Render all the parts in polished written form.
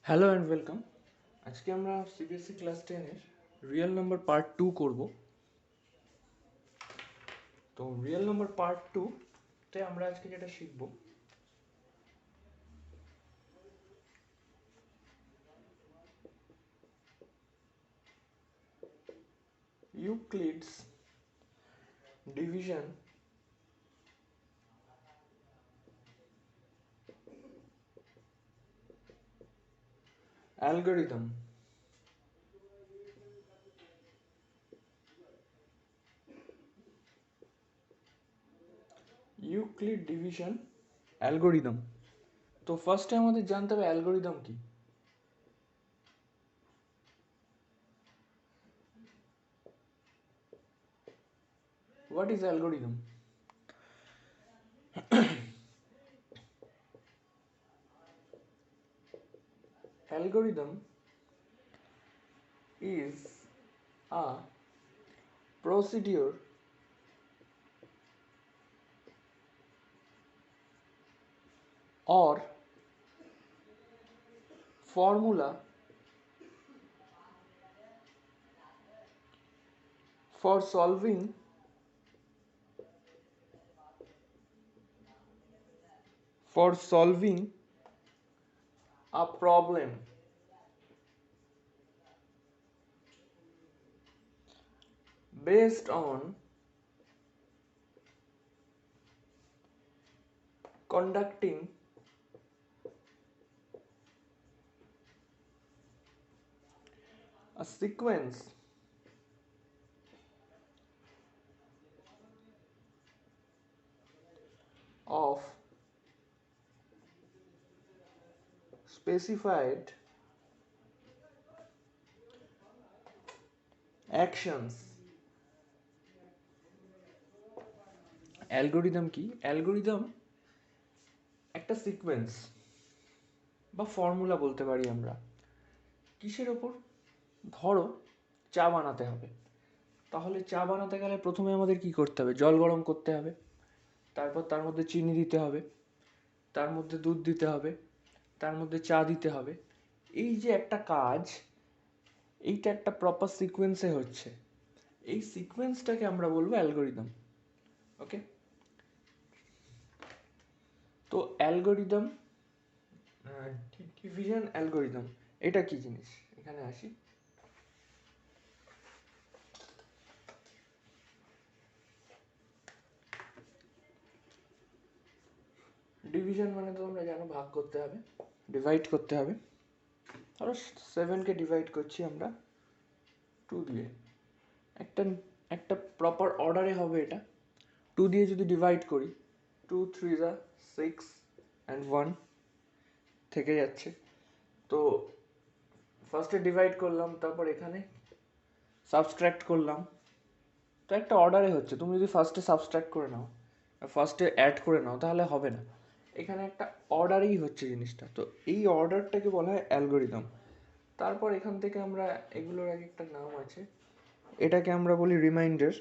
Hello and welcome. আজকে আমরা CBSE class 10-এর রিয়েল নাম্বার পার্ট 2 করব। তো রিয়েল নাম্বার পার্ট 2-তে আমরা আজকে যেটা শিখব, Euclid's division algorithm. Euclid division algorithm. তো ফার্স্টে আমাদের জানতে হবে অ্যালগরিদম কি। What is algorithm? Algorithm is a procedure or formula for solving a problem based on conducting a sequence of specified actions। Algorithm কি? অ্যালগরিদম একটা সিকোয়েন্স বা formula বলতে পারি আমরা। কিসের ওপর? ধরো চা বানাতে হবে, তাহলে চা বানাতে গেলে প্রথমে আমাদের কি করতে হবে? জল গরম করতে হবে, তারপর তার মধ্যে চিনি দিতে হবে, তার মধ্যে দুধ দিতে হবে, তার মধ্যে চা দিতে হবে। এই যে একটা কাজ, এইটা একটা প্রপার সিকোয়েন্সে হচ্ছে। এই সিকোয়েন্সটাকে আমরা বলবো অ্যালগরিদম। ওকে, তো অ্যালগরিদম ডিভিশন অ্যালগরিদম এটা কি জিনিস এখানে আসি। ডিভিশন মানে তো তোমরা জানো, ভাগ করতে হবে, ডিভাইড করতে হবে। ধরো 7কে ডিভাইড করছি আমরা 2 দিয়ে। একটা একটা প্রপার অর্ডারে হবে এটা। 2 দিয়ে যদি ডিভাইড করি, 2 3 যা 6 অ্যান্ড 1 থেকে যাচ্ছে। তো ফার্স্টে ডিভাইড করলাম, তারপর এখানে সাবস্ট্রাক্ট করলাম। তো একটা অর্ডারে হচ্ছে। তুমি যদি ফার্স্টে সাবস্ট্রাক্ট করে নাও, ফার্স্টে অ্যাড করে নাও, তাহলে হবে না। এখানে একটা অর্ডারেই হচ্ছে জিনিসটা। তো এই অর্ডারটাকে বলা হয় অ্যালগরিদম। তারপর এখান থেকে আমরা, এগুলোর এক একটা নাম আছে, এটাকে আমরা বলি রিমাইন্ডার,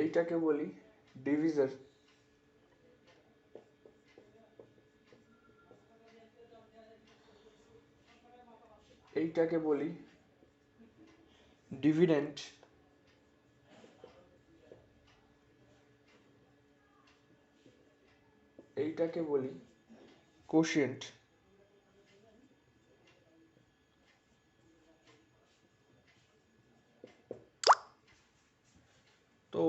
এইটাকে বলি ডিভিজার, এইটাকে বলি ডিভিডেন্ট, এইটাকে বলি কোশিয়েন্ট। তো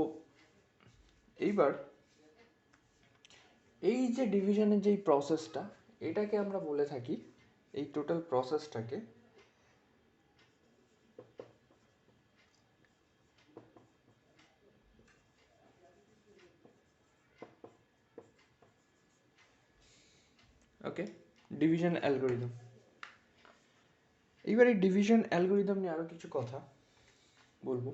এইবার এই যে ডিভিশনের যেই প্রসেসটা, এটাকে আমরা বলে থাকি, এই টোটাল প্রসেসটাকে ওকে ডিভিশন অ্যালগরিদম। এইবার এই ডিভিশন অ্যালগরিদম নিয়ে আরো কিছু কথা বলবো।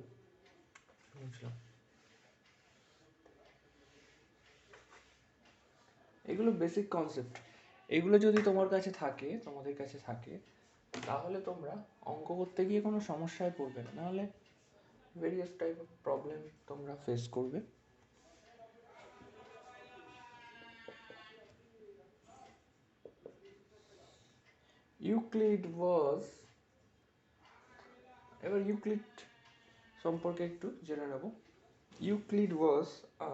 এগুলো বেসিক কনসেপ্ট। এগুলো যদি তোমার কাছে থাকে, তোমাদের কাছে থাকে, তাহলে তোমরা অঙ্ক করতে গিয়ে কোনো সমস্যায় পড়বে না। নাহলে ভেরিয়াস টাইপ অফ প্রবলেম তোমরা ফেস করবে। ইউক্লিড ওয়াজ, এবার ইউক্লিড সম্পর্কে একটু জেনে নেব। Euclid was a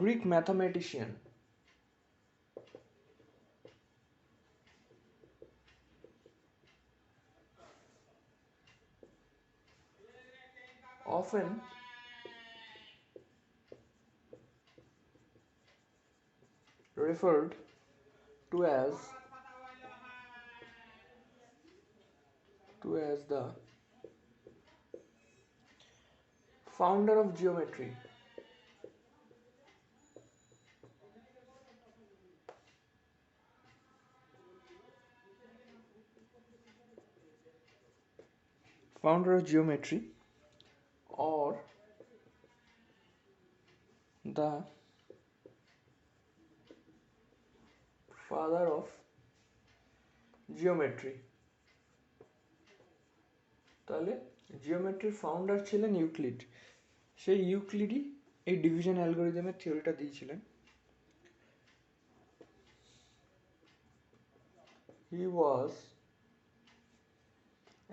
Greek mathematician, often referred to as the founder of geometry. Founder of geometry, or the father of geometry. তাহলে জিওমেট্রির ফাউন্ডার ছিলেন ইউক্লিড। সেই ইউক্লিডই এই ডিভিশন অ্যালগরিদমের থিওরিটা দিয়েছিলেন। He was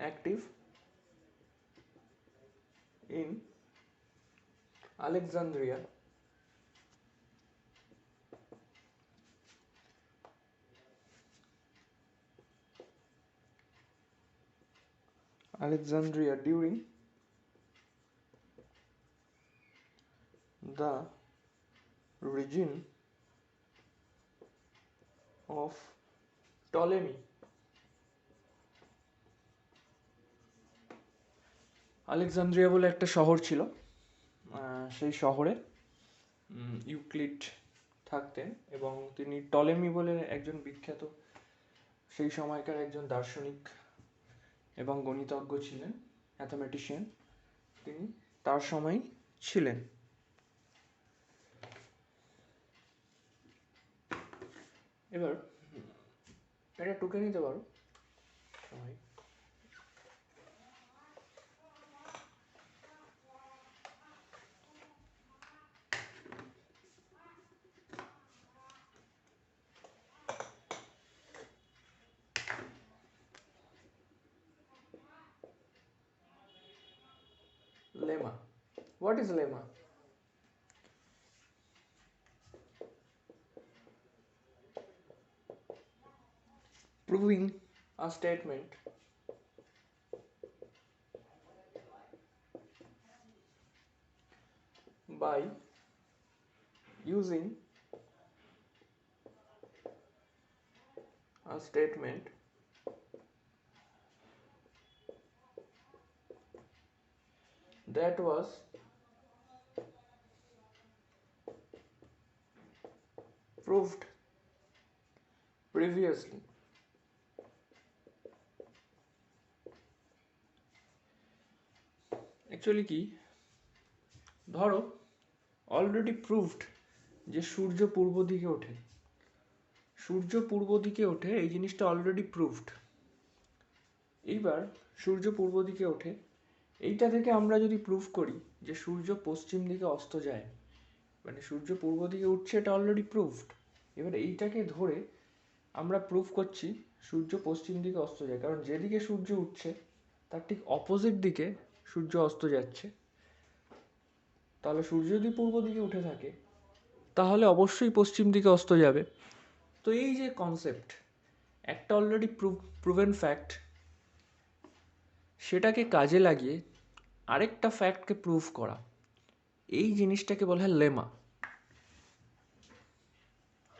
active in Alexandria, during the reign of Ptolemy. Alexandria বলে একটা শহর ছিল, সেই শহরে ইউক্লিড থাকতেন এবং তিনি টলেমি বলে একজন বিখ্যাত সেই সময়কার একজন দার্শনিক এবং গণিতজ্ঞ ছিলেন, ম্যাথামেটিশিয়ান, তিনি তার সময় ছিলেন। এবার এটা টুকে নিতে পারো সবাই। Lemma. What is lemma? Proving a statement by using a statement that was proved previously. Actually কি, ধরো অলরেডি প্রুভড যে সূর্য পূর্ব দিকে ওঠে, সূর্য পূর্ব দিকে ওঠে এই জিনিসটা অলরেডি প্রুভড। এইবার সূর্য পূর্ব দিকে ওঠে, এইটা থেকে আমরা যদি প্রুভ করি যে সূর্য পশ্চিম দিকে অস্ত যায়, মানে সূর্য পূর্ব দিকে উঠছে, এটা অলরেডি প্রুভড। এবার এইটাকে ধরে আমরা প্রুভ করছি সূর্য পশ্চিম দিকে অস্ত যায়, কারণ যেদিকে সূর্য উঠছে তার ঠিক অপোজিট দিকে সূর্য অস্ত যাচ্ছে। তাহলে সূর্য যদি পূর্ব দিকে উঠে থাকে তাহলে অবশ্যই পশ্চিম দিকে অস্ত যাবে। তো এই যে কনসেপ্ট, একটা অলরেডি প্রুভেন ফ্যাক্ট, সেটাকে কাজে লাগিয়ে আরেকটা ফ্যাক্টকে প্রুভ করা, এই জিনিসটাকে বলা হয় লেমা।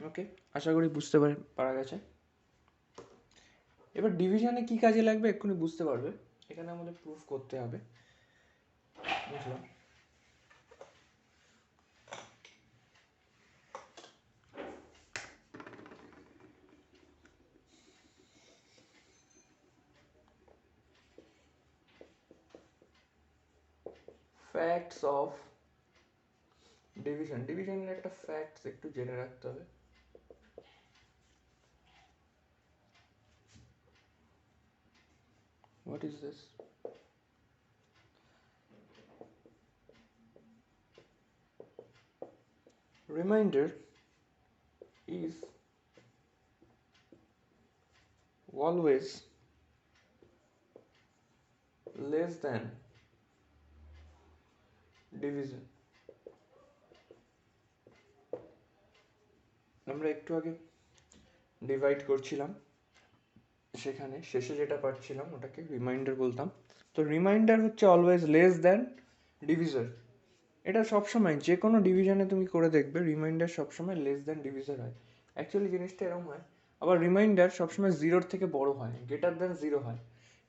ওকে, আশা করি বুঝতে পারা গেছে। এবার ডিভিশনে কি কাজে লাগবে এক্ষুনি বুঝতে পারবে। এখানে আমাদের প্রুফ করতে হবে, বুঝলাম। ফ্যাক্টস অফ ডিভিশন, ডিভিশনের একটা ফ্যাক্টস একটু জেনে রাখতে হবে। What is this? Remainder is always less than division। আমরা একটু আগে ডিভাইড করছিলাম, সেখানে শেষে যেটা পাচ্ছিলাম ওটাকে রিমাইন্ডার বলতাম। তো রিমাইন্ডার হচ্ছে অলওয়েজ লেস দ্যান ডিভিজার। এটা সবসময় যে কোনো ডিভিশনে তুমি করে দেখবে রিমাইন্ডার সবসময় লেস দ্যান ডিভিজার হয়। অ্যাকচুয়ালি জিনিসটা এরকম হয়। আবার রিমাইন্ডার সবসময় জিরোর থেকে বড় হয়, গ্রেটার দ্যান জিরো হয়।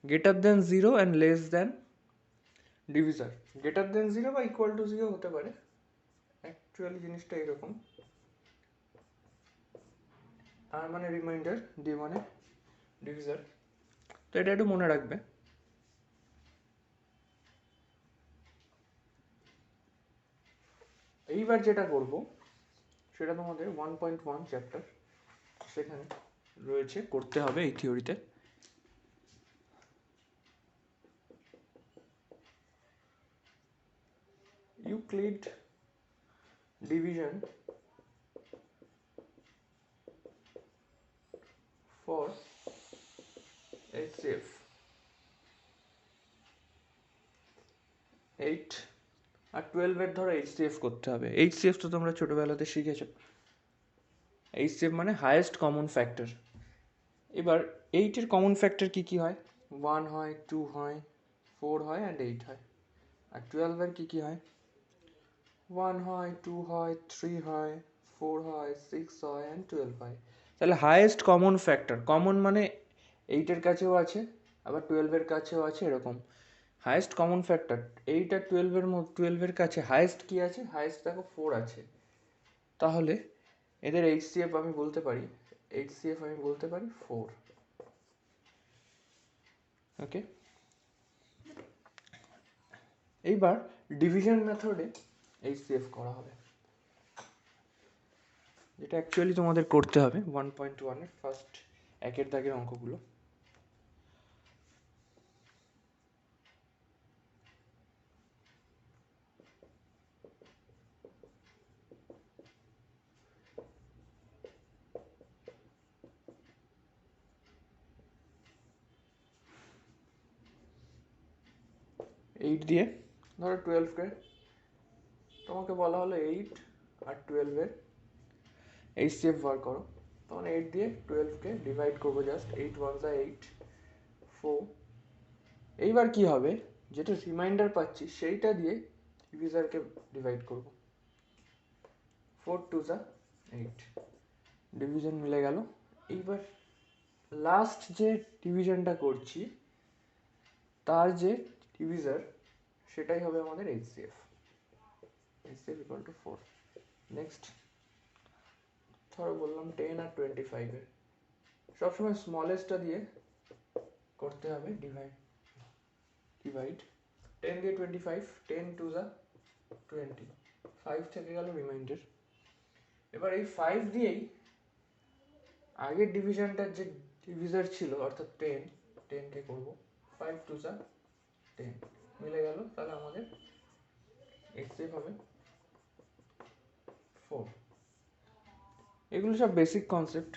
Greater than zero and less than divisor. Greater than zero বা ইকুয়াল টু জিরো হতে পারে। অ্যাকচুয়ালি জিনিসটা এরকম। আর মানে রিমাইন্ডার, ডি মানে ডিভিজার। তো এটা একটু মনে রাখবে। এইবার যেটা করব সেটা তোমাদের 1.1 চ্যাপ্টার, সেখানে রয়েছে, করতে হবে এই থিওরিতে। ইউক্লিড ডিভিশন ফর HCF 8 আর 12 এর ধরো HCF করতে হবে। HCF তো তোমরা ছোটবেলাতে শিখেছো। HCF মানে হাইয়েস্ট কমন ফ্যাক্টর। এবার 8 এর কমন ফ্যাক্টর কি কি হয়? 1 হয়, 2 হয়, 4 হয় অ্যান্ড 8 হয়। আর 12 এর কি কি হয়? 1 হয়, 2 হয়, 3 হয়, 4 হয়, 6 হয় অ্যান্ড 12 হয়। তাহলে হাইয়েস্ট কমন ফ্যাক্টর, কমন মানে 8 এর কাছেও আছে আবার 12 এর কাছেও আছে, এরকম হাইয়েস্ট কমন ফ্যাক্টর 8 আর 12 এর মধ্যে 12 এর কাছে হাইয়েস্ট কি আছে? হাইয়েস্ট দেখো 4 আছে। তাহলে এদের HCF আমি বলতে পারি, HCF আমি বলতে পারি 4। ওকে, এইবার ডিভিশন মেথডে HCF করা হবে, যেটা অ্যাকচুয়ালি তোমাদের করতে হবে 1.1 এর ফার্স্ট একের দাগের অঙ্কগুলো। এইট দিয়ে ধরো 12কে তোমাকে বলা হলো 8 আর 12-এর HCF বার করো, তখন 8 দিয়ে 12কে ডিভাইড করবো জাস্ট। 8 1 যা 8, 4। এইবার কি হবে, যেটা রিমাইন্ডার পাচ্ছি সেইটা দিয়ে ডিভিজারকে ডিভাইড করব। 4 2 যা 8, ডিভিশন মিলে গেল। এইবার লাস্ট যে ডিভিশনটা করছি তার যে ডিভিজার সেটাই হবে আমাদের HCF। HCF equal to 4। Next ধরো বললাম 10 আর 25-এর সবসময় স্মলেস্টটা দিয়ে করতে হবে ডিভাইড। 10 দিয়ে 25, 10 2 যা 20, 5 থেকে গেল রিমাইন্ডার। এবার এই 5 দিয়েই আগের ডিভিশনটার যে ডিভিজার ছিল অর্থাৎ 10কে করব। 5 2 যা 10 মিলে গেল, তাহলে আমাদের HCF হবে 4। এগুলো সব বেসিক কনসেপ্ট।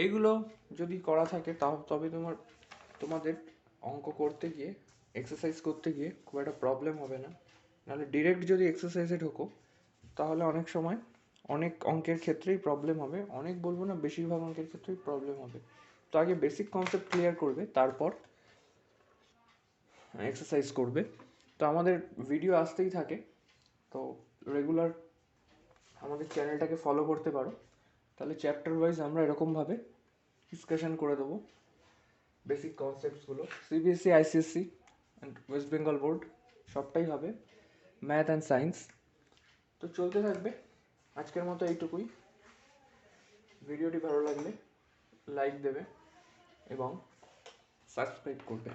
এইগুলো যদি করা থাকে তবে তোমাদের অঙ্ক করতে গিয়ে, এক্সারসাইজ করতে গিয়ে খুব একটা প্রবলেম হবে না। নাহলে ডিরেক্ট যদি এক্সারসাইজে ঢোকো তাহলে অনেক সময় অনেক অঙ্কের ক্ষেত্রেই প্রবলেম হবে, অনেক বলবো না বেশিরভাগ অঙ্কের ক্ষেত্রেই প্রবলেম হবে। তো আগে বেসিক কনসেপ্ট ক্লিয়ার করবে, তারপর এক্সারসাইজ করবে। তো আমাদের ভিডিও আসতেই থাকে, তো রেগুলার আমাদের চ্যানেলটাকে ফলো করতে পারো। তাহলে চ্যাপ্টার ওয়াইজ আমরা এরকমভাবে ডিসকাশন করে দেবো বেসিক কনসেপ্টসগুলো। CBSE ICSE and West Bengal board সবটাই হবে, ম্যাথ অ্যান্ড সায়েন্স। তো চলতে থাকবে। আজকের মতো এইটুকুই। ভিডিওটি ভালো লাগলে লাইক দেবে এবং সাবস্ক্রাইব করবে।